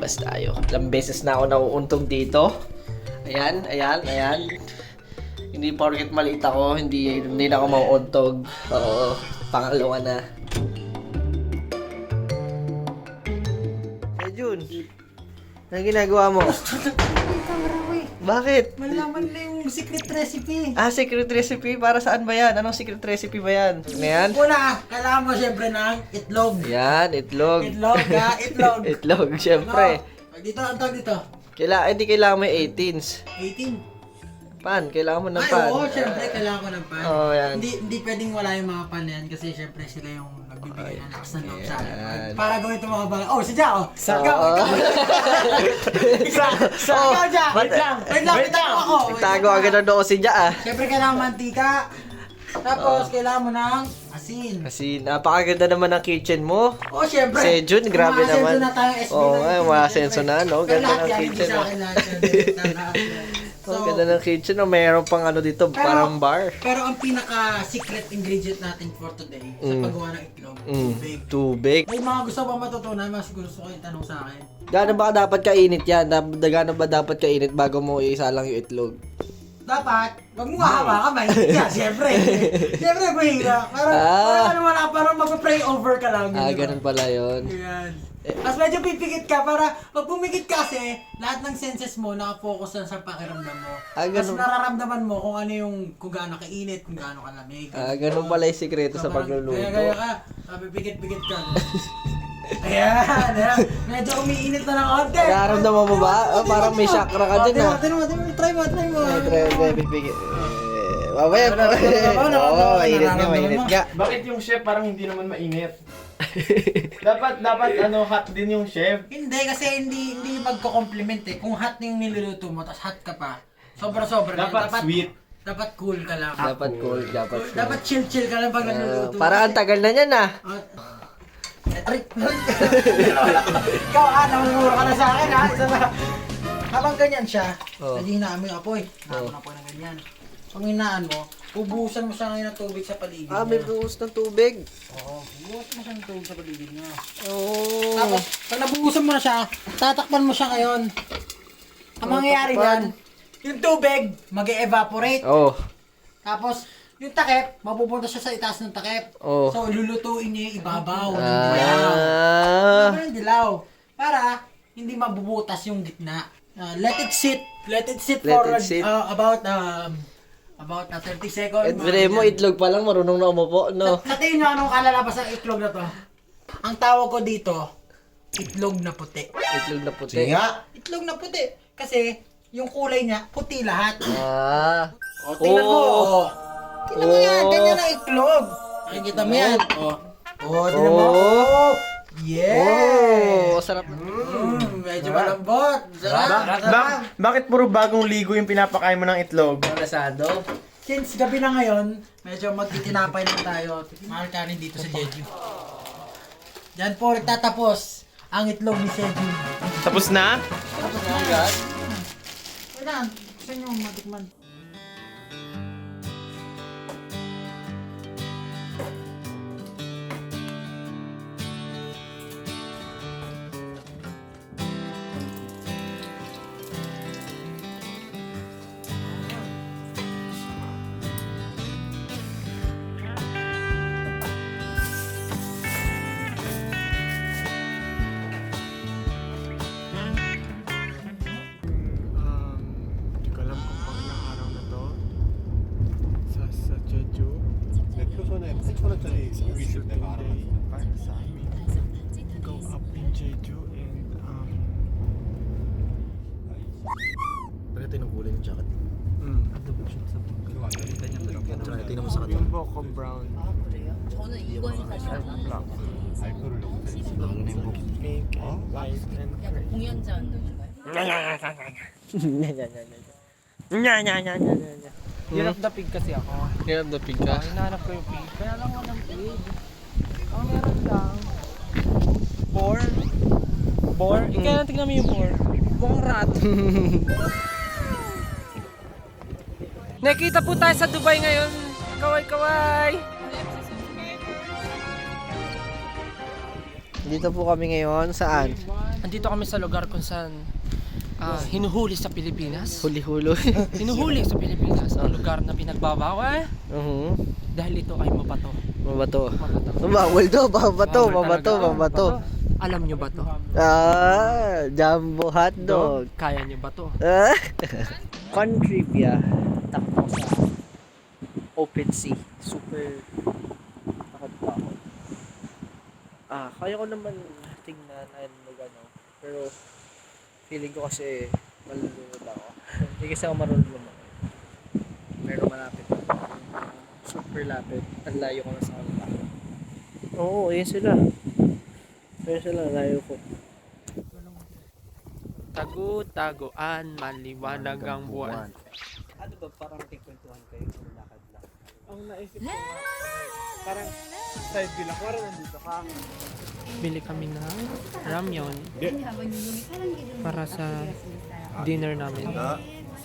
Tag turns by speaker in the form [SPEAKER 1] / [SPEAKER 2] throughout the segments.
[SPEAKER 1] lalabas tayo. Ilang beses na ako nauuntog dito. Ayan. Hindi porket maliit ako, hindi na ako mauuntog. Oo, pangalawa na. Hey Jun, anong ginagawa mo? Bakit?
[SPEAKER 2] Malaman na yung secret recipe.
[SPEAKER 1] Ah, secret recipe? Para saan ba yan? Anong secret recipe ba yan? Ano yan?
[SPEAKER 2] Una, kailangan mo syempre ng itlog.
[SPEAKER 1] Yan, itlog.
[SPEAKER 2] Itlog, ha? Itlog.
[SPEAKER 1] Itlog, syempre.
[SPEAKER 2] Ano? Dito, ang tawag dito?
[SPEAKER 1] Hindi kailangan may 18s.
[SPEAKER 2] 18.
[SPEAKER 1] Pan, kailangan mo ng
[SPEAKER 2] Ay,
[SPEAKER 1] pan.
[SPEAKER 2] oo, syempre, kailangan ko ng pan.
[SPEAKER 1] Oo, yan.
[SPEAKER 2] Hindi pwedeng wala yung mga pan na yan kasi syempre sila yung nagbibigay ng lakas ng loob sa akin.
[SPEAKER 1] Yan.
[SPEAKER 2] Para gawin itong mga bagay. Oh, sadya, oh.
[SPEAKER 1] Oo.
[SPEAKER 2] Ikaw, Jack.
[SPEAKER 1] Wait lang.
[SPEAKER 2] Itago ako.
[SPEAKER 1] Nagtago agad ang noo si Ja, ah.
[SPEAKER 2] Syempre, kailangan mantika. Tapos, kailangan mo ng asin.
[SPEAKER 1] Kasi napakaganda naman ng kitchen mo.
[SPEAKER 2] Oh, syempre.
[SPEAKER 1] Si Jun, grabe naman.
[SPEAKER 2] Umasenso na tayo, SB
[SPEAKER 1] Oo,
[SPEAKER 2] na yung
[SPEAKER 1] umasenso
[SPEAKER 2] syempre.
[SPEAKER 1] na, no?
[SPEAKER 2] Pero
[SPEAKER 1] Ganda
[SPEAKER 2] lahat
[SPEAKER 1] ng
[SPEAKER 2] yan,
[SPEAKER 1] kitchen,
[SPEAKER 2] hindi sa
[SPEAKER 1] no?
[SPEAKER 2] akin lahat yan. Lahat yan.
[SPEAKER 1] Ang ganda ng kitchen, no? Mayroon pang ano dito, parang bar.
[SPEAKER 2] Pero ang pinaka-secret ingredient natin for today sa paggawa ng itlog, tubig.
[SPEAKER 1] Tubig.
[SPEAKER 2] May mga gusto pa matutunan, mas gusto ko itanong sa akin.
[SPEAKER 1] Gaano ba dapat kainit yan? Gaano ba dapat kainit bago mo isa lang yung itlog?
[SPEAKER 2] Dapat, wag mo hahawakan, mahirap yan, siyempre. Siyempre, mahirap. Parang mag-pray over ka lang.
[SPEAKER 1] Ah,
[SPEAKER 2] di ba?
[SPEAKER 1] ganun pala yun.
[SPEAKER 2] Yan. Tapos medyo pipikit ka para pag pumikit kasi, lahat ng senses mo nakafocus lang sa pakiramdam mo.
[SPEAKER 1] Ah,
[SPEAKER 2] Tapos
[SPEAKER 1] ganun.
[SPEAKER 2] nararamdaman mo kung gaano kainit, kung gaano kalamig.
[SPEAKER 1] Ah, ganun pala yung sikreto sa pagluluto.
[SPEAKER 2] Kaya ka, pipikit-pikit ka. Ayan. Medyo umiinit na ng konti.
[SPEAKER 1] Nararamdaman mo ba? Oh, parang may chakra ka dyan, ah.
[SPEAKER 2] Try mo. Try mo.
[SPEAKER 1] Try, bibigyan. Mamaya pa. Oo, mainit nga.
[SPEAKER 3] Bakit yung chef parang hindi naman mainit? dapat hot din yung chef.
[SPEAKER 2] Hindi kasi hindi magko-compliment eh. Kung hot yung niluluto mo, tapos hot ka pa. Sobra-sobra.
[SPEAKER 3] Dapat sweet.
[SPEAKER 2] Dapat cool ka lang.
[SPEAKER 1] Dapat cool, dapat cool.
[SPEAKER 2] Dapat chill ka lang pag nagluluto.
[SPEAKER 1] Parang ang tagal na niyan, ah.
[SPEAKER 2] Ikaw namumuro ka na sa akin Isa ba? Habang ganyan siya, hinaan mo yung apoy. Hinaan mo ng apoy na ganyan. Pag hinaan mo, ubusan mo siya ngayon ng tubig sa paligid
[SPEAKER 1] Ah, may
[SPEAKER 2] niya.
[SPEAKER 1] buhos ng tubig.
[SPEAKER 2] Oo, ubusan mo siya ng tubig sa paligid niya.
[SPEAKER 1] Oo.
[SPEAKER 2] Tapos, pag nabuhusan mo na siya, tatakpan mo siya ngayon. Ang mangyayari yan, yung tubig, mag-evaporate.
[SPEAKER 1] Oh.
[SPEAKER 2] Tapos, yung takip, mapupunta siya sa itaas ng takip.
[SPEAKER 1] Oh.
[SPEAKER 2] So, lulutuin niya yung ibabaw ng dilaw.
[SPEAKER 1] Ah.
[SPEAKER 2] Ibabaw ng dilaw. Para, hindi mabubutas yung gitna. Let it sit. Let it sit for
[SPEAKER 1] Let it sit.
[SPEAKER 2] about 30 seconds.
[SPEAKER 1] Pero mo, itlog pa lang, marunong na umupo, no?
[SPEAKER 2] Sa tingin nyo, anong kalalabas ng itlog na to? Ang tawag ko dito, itlog na puti.
[SPEAKER 1] Itlog na puti.
[SPEAKER 2] Itlog na puti. Kasi, yung kulay niya, puti lahat.
[SPEAKER 1] Ah.
[SPEAKER 2] O, tingnan mo.
[SPEAKER 1] Oh.
[SPEAKER 2] Tingnan mo yan, ganyan ang itlog. Nakikita mo yan. Tingnan mo.
[SPEAKER 1] Oh.
[SPEAKER 2] Yeah!
[SPEAKER 1] Oh, sarap.
[SPEAKER 2] Medyo malambot. Sarap.
[SPEAKER 3] Bakit puro bagong ligo yung pinapakain mo ng itlog?
[SPEAKER 1] Rasado.
[SPEAKER 2] Since gabi na ngayon, medyo magtitinapay lang tayo. Mahal kanin dito sa Jeju. Diyan po nagtatapos ang itlog ni Jeju.
[SPEAKER 3] Tapos na?
[SPEAKER 2] Tapos na yan. Wala. Gusto nyo matikman.
[SPEAKER 3] Hindi ko alam kung pang ilang araw na to sa Jeju.
[SPEAKER 4] 표선에 8,000원짜리 있을 때가 알아봤어.
[SPEAKER 3] Para sa amin. Go up in Jeju and
[SPEAKER 1] Pagkatay ng kulay ng jacket. Tingnan mo sa
[SPEAKER 3] yung Boko Brown.
[SPEAKER 5] 저는 이거에서 사실
[SPEAKER 3] Black.
[SPEAKER 4] 알코올을 넣고
[SPEAKER 3] Pink and white and
[SPEAKER 5] 약간
[SPEAKER 3] gray.
[SPEAKER 5] 공연자 운동인가요?
[SPEAKER 3] Year of the Pig kasi ako.
[SPEAKER 1] Hirap na pig ka.
[SPEAKER 3] Hinahanap ko yung pig. Kaya lang walang pig. Ang meron lang. Boar. Boar? Kaya lang tignan mo yung boar. Mukhang rat. Nakita po tayo sa Dubai ngayon. Kaway-kaway.
[SPEAKER 1] Dito po kami ngayon. Saan?
[SPEAKER 3] Andito kami sa lugar kung saan hinuhuli sa Pilipinas.
[SPEAKER 1] Huli-hulo.
[SPEAKER 3] Hinuhuli sa Pilipinas ang lugar na pinagbabawal dahil ito ay mabato.
[SPEAKER 1] Mabato.
[SPEAKER 3] Mabato.
[SPEAKER 1] Bawal daw. Mabato.
[SPEAKER 3] Bawal
[SPEAKER 1] Mabato.
[SPEAKER 3] talaga.
[SPEAKER 1] Mabato.
[SPEAKER 3] Alam nyo ba to?
[SPEAKER 1] Jumbo hotdog.
[SPEAKER 3] Kaya nyo ba to?
[SPEAKER 1] Fun trivia. Takbo sa open sea. Super nakadbakot. Kaya ko naman tingnan ano. Pero feeling ko kasi malulunod ako. Hindi kasi ako marunong lumangoy. Pero malapit. Super lapit. Ang layo ko na sa kanila. Oo, yun sila. Pero sila, layo ko.
[SPEAKER 3] Tagu-taguan, maliwanag ang buwan.
[SPEAKER 1] Ano ba, parang tigkwentuhan kayo kung lakad lang?
[SPEAKER 3] Ang naisip ko nga, parang side view lang, parang nandito ka. Bili kami ng ramyun para sa dinner namin.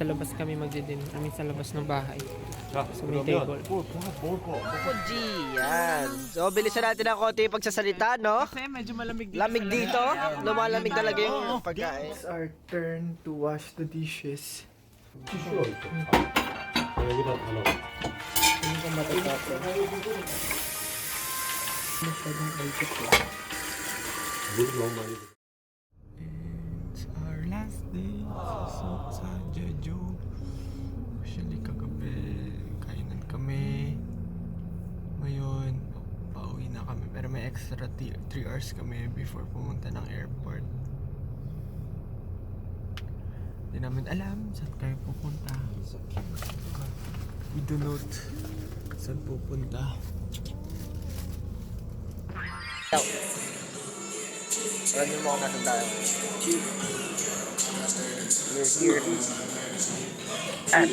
[SPEAKER 3] Sa labas kami magdi-dinner, sa labas ng bahay. Sa may table.
[SPEAKER 1] G, yan. So, bilisan natin ang konti pagsasalita, no?
[SPEAKER 3] Kasi medyo malamig dito.
[SPEAKER 1] Lamig dito. Lumalamig talaga yung pagkain.
[SPEAKER 6] It's our turn to wash the dishes. It's our last day sa Jeju. Actually, kagabi, kainan kami. Ngayon, pauwi na kami. Pero may extra 3 hours kami before pumunta ng airport. Hindi namin alam saan kayo pupunta. We do not saan pupunta.
[SPEAKER 1] Alam mo kung nasan tayo. We're here at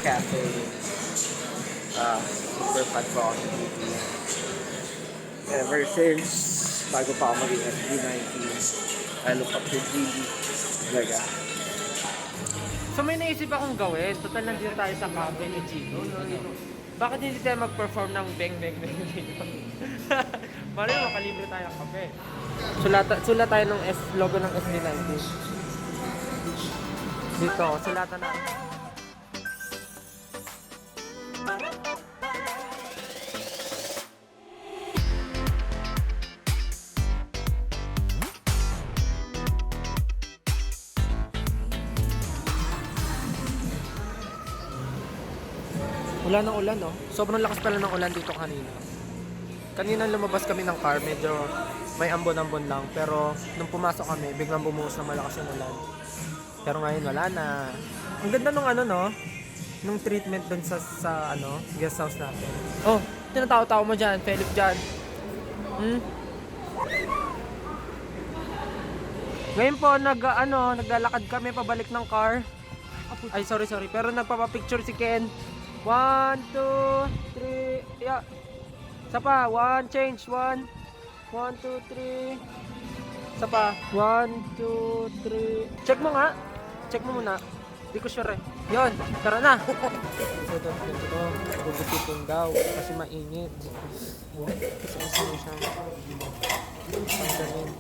[SPEAKER 1] cafe. Super fan ko ako sa TV. Ever since bago pa ako maging SB19, I look up to GD. Talaga.
[SPEAKER 3] So may naisip akong gawin. Total nandito tayo sa cafe ni Chino. Bakit hindi tayo mag-perform ng bang bang bang dito? Mali makalibre tayo ng kape. Sulat tayo ng logo ng SB19. Dito, sulatan na. Wala ng ulan, no? Sobrang lakas pala ng ulan dito kanina. Kanina lumabas kami ng car, medyo may ambon-ambon lang. Pero nung pumasok kami, biglang bumuhos na malakas yung ulan. Pero ngayon wala na. Ang ganda nung ano, no? Nung treatment dun sa guest house natin. Oh, tinatawa-tawa mo dyan, Philip dyan. Ngayon po, naglalakad kami pabalik ng car. Ay, sorry. Pero nagpapapicture si Ken. 1, 2, 3, yeah. Isa pa, 1, change, 1, 2, 3. Isa pa, 1, 2, 3. Check mo nga. Check mo muna. Di ko sure eh. Yun, tara na. So, ito, gugupitin daw kasi mainit. Kasi mo siyang panggalin.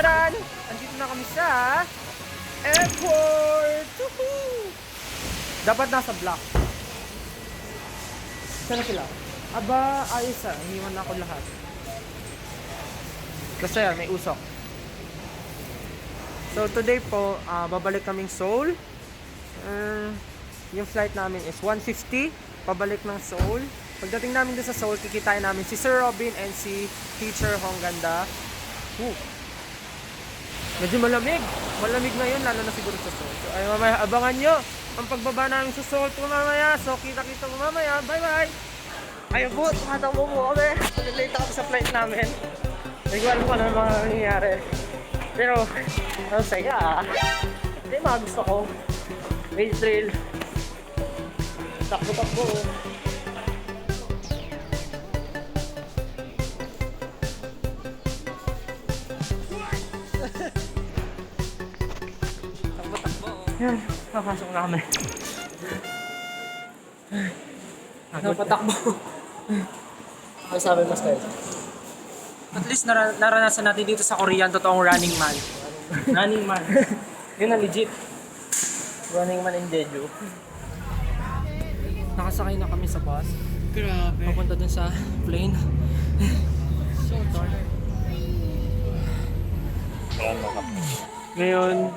[SPEAKER 3] Tadan! Andito na kami sa airport! Woohoo! Dapat nasa block. Saan na sila? Aba, ayos iniwan na ako lahat. Basta yan, may usok. So today po, babalik kaming Seoul. Yung flight namin is 1:50, pabalik ng Seoul. Pagdating namin doon sa Seoul, kikitain namin si Sir Robin and si Teacher Hongganda. Medyo malamig. Malamig ngayon, lalo na siguro sa Seoul. So ay mamaya, abangan nyo ang pagbaba namin sa Seoul po mamaya. So kita-kita mo mamaya. Bye-bye! Ayun po, tumatakbo po kami. Late ako sa flight namin. Hindi ko alam kung ano mga nangyayari. Pero, ang saya. Ito yung mga gusto ko. Rail trail. Takbo-takbo. Yan, papasok na kami. Napatakbo.
[SPEAKER 1] Ano sabi mas kayo?
[SPEAKER 3] At least naranasan natin dito sa Korea ang totoong running man. Running man. Yun na legit.
[SPEAKER 1] Running man in Jeju.
[SPEAKER 3] Nakasakay na kami sa bus.
[SPEAKER 1] Grabe.
[SPEAKER 3] Papunta dun sa plane. So dark.
[SPEAKER 6] Ngayon,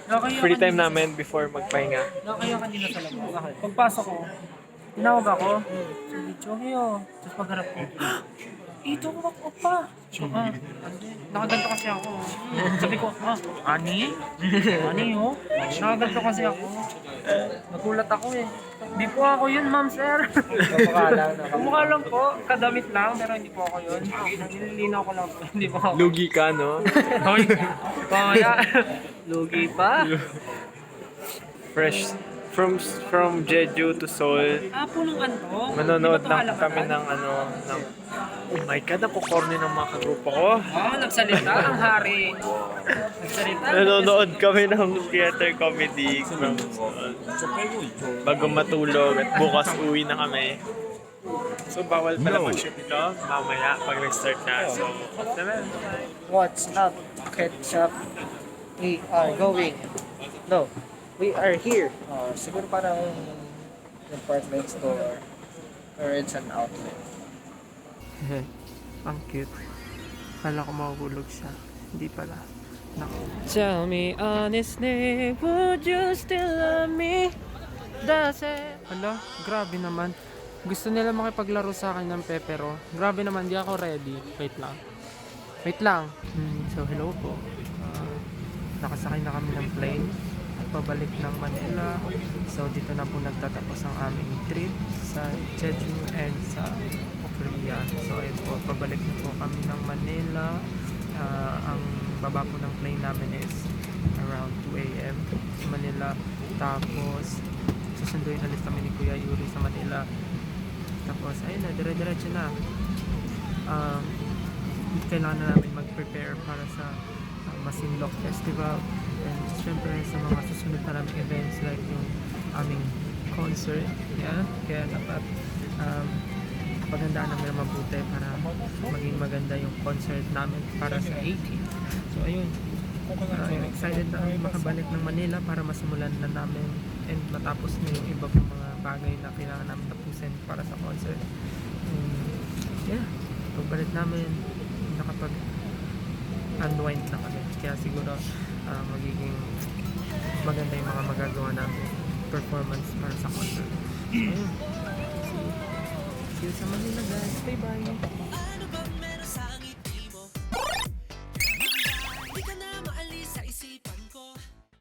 [SPEAKER 3] Nakakaya
[SPEAKER 6] free time
[SPEAKER 3] kanina-
[SPEAKER 6] namin before magpahinga.
[SPEAKER 3] Nakakaya kanina sa labas. Pagpasok ko, tinawag ako. Sabi, Chokyo. Tapos pagharap ko, ito ko pa. Nakaganto kasi ako. Sabi ko, ani? Ani oh? Nakaganto kasi ako. Nagulat ako eh. Hindi po ako yun, ma'am, sir. Kumukha lang po, kadamit lang, pero hindi po ako yun. Nililinaw ko lang po, hindi po ako.
[SPEAKER 6] Lugi ka, no?
[SPEAKER 3] Hoy, kaya. Lugi pa.
[SPEAKER 6] Fresh. From Jeju to Seoul.
[SPEAKER 3] Punong ano?
[SPEAKER 6] Manonood
[SPEAKER 3] Di ba
[SPEAKER 6] lang
[SPEAKER 3] ito
[SPEAKER 6] kami
[SPEAKER 3] halamanan?
[SPEAKER 6] ng oh my God, nakukorny ng mga kagrupo ko.
[SPEAKER 3] Nagsalita ang hari. Nagsalita.
[SPEAKER 6] Nanonood kami ng theater comedy from Seoul. Bago matulog at bukas uwi na kami. So bawal pala mag-shoot ito mamaya pag nag-start na. So,
[SPEAKER 1] What's up, ketchup? We are going. No, we are here. Siguro parang department store or it's an outlet.
[SPEAKER 3] Ang cute. Kala ko mahulog siya. Hindi pala. Tell me honestly, would you still love me? Does it? Hala, grabe naman. Gusto nila makipaglaro sa akin ng pepero. Grabe naman, di ako ready. Wait lang. Wait lang. So hello po. Nakasakay na kami ng plane. Pabalik ng Manila. So dito na po nagtatapos ang aming trip sa Jeju and sa Korea. So ayun po, pabalik na po kami ng Manila. Ang baba po ng plane namin is around 2 a.m. sa Manila. Tapos susunduin ulit kami ni Kuya Yuri sa Manila. Tapos ayun na, dire-diretso na. Kailangan na namin mag-prepare para sa Masinloc Festival. And syempre sa mga susunod na naming events like yung aming concert. Yeah? Kaya dapat paghandaan namin na mabuti para maging maganda yung concert namin para sa 18. So ayun, excited na kami makabalik ng Manila para masimulan na namin and matapos na yung iba pang mga bagay na kailangan namin tapusin para sa concert. Yeah, pagbalik namin nakapag-unwind na kami. Kaya siguro magiging maganda yung mga magagawa namin performance para sa concert. So ayun, see you sa Manila guys. Bye bye!